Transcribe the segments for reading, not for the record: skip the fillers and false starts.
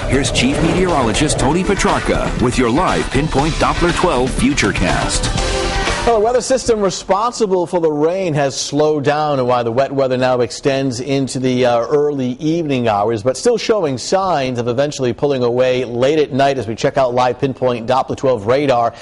here's Chief Meteorologist Tony Petrarca with your live Pinpoint Doppler 12 Futurecast. Well, the weather system responsible for the rain has slowed down, and while the wet weather now extends into the early evening hours, but still showing signs of eventually pulling away late at night as we check out live Pinpoint Doppler 12 radar.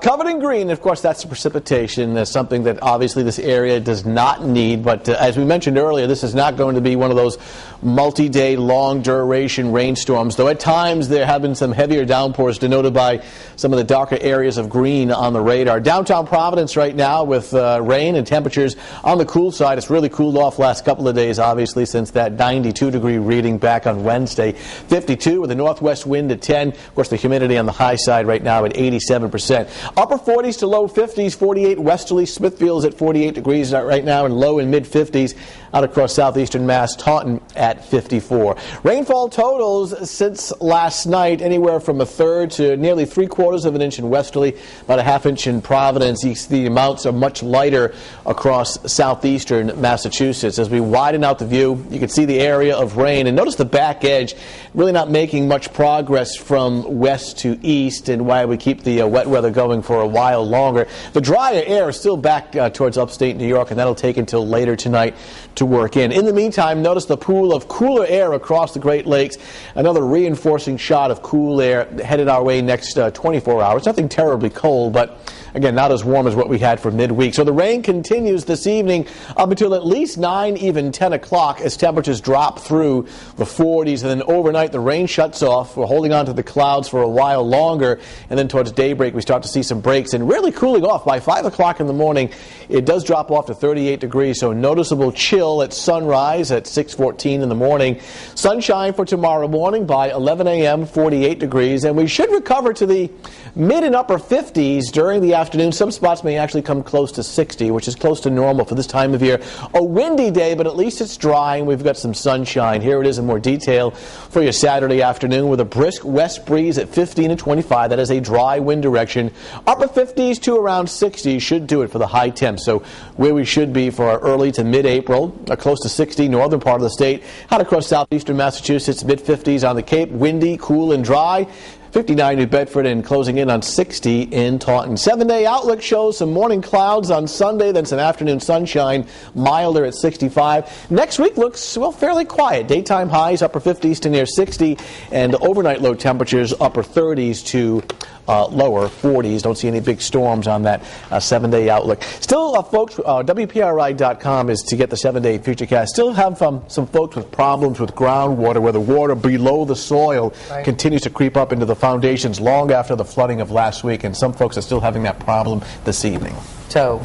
Covered in green, of course, that's the precipitation. That's something that obviously this area does not need, but as we mentioned earlier, this is not going to be one of those multi-day, long-duration rainstorms, though at times there have been some heavier downpours denoted by some of the darker areas of green on the radar. Downtown Providence right now with rain and temperatures on the cool side. It's really cooled off last couple of days, obviously, since that 92-degree reading back on Wednesday. 52 with a northwest wind at 10. Of course, the humidity on the high side right now at 87%. Upper 40s to low 50s, 48 westerly. Smithfield's at 48 degrees right now, and low and mid 50s out across southeastern Mass. Taunton at 54. Rainfall totals since last night, anywhere from a third to nearly 3/4 of an inch in westerly, about a half inch in Providence. The amounts are much lighter across southeastern Massachusetts. As we widen out the view, you can see the area of rain, and notice the back edge really not making much progress from west to east, and why we keep the wet weather going for a while longer. The drier air is still back towards upstate New York, and that'll take until later tonight to work in. In the meantime, notice the pool of cooler air across the Great Lakes. Another reinforcing shot of cool air headed our way next 24 hours. Nothing terribly cold, but again, not as warm as what we had for midweek. So the rain continues this evening up until at least 9, even 10 o'clock as temperatures drop through the 40s. And then overnight, the rain shuts off. We're holding on to the clouds for a while longer. And then towards daybreak, we start to see some breaks and really cooling off. By 5 o'clock in the morning, it does drop off to 38 degrees. So noticeable chill at sunrise at 6:14 in the morning. Sunshine for tomorrow morning by 11 a.m., 48 degrees. And we should recover to the mid and upper 50s during the afternoon. Some spots may actually come close to 60, which is close to normal for this time of year. A windy day, but at least it's dry, and we've got some sunshine. Here it is in more detail for your Saturday afternoon with a brisk west breeze at 15 and 25. That is a dry wind direction. Upper 50s to around 60 should do it for the high temps. So where we should be for our early to mid-April, close to 60 northern part of the state. Out across southeastern Massachusetts, mid-50s on the Cape. Windy, cool, and dry. 59 New Bedford, and closing in on 60 in Taunton. 7-day outlook shows some morning clouds on Sunday, then some afternoon sunshine, milder at 65. Next week looks, well, fairly quiet. Daytime highs upper 50s to near 60, and overnight low temperatures upper 30s to lower 40s. Don't see any big storms on that 7-day outlook. Still, folks, WPRI.com is to get the 7-day Futurecast. Still have some folks with problems with groundwater, where the water below the soil continues to creep up into the foundations long after the flooding of last week, and some folks are still having that problem this evening. So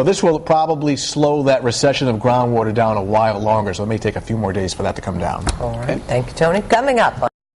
this will probably slow that recession of groundwater down a while longer, so it may take a few more days for that to come down. All right. Okay. Thank you, Tony. Coming up.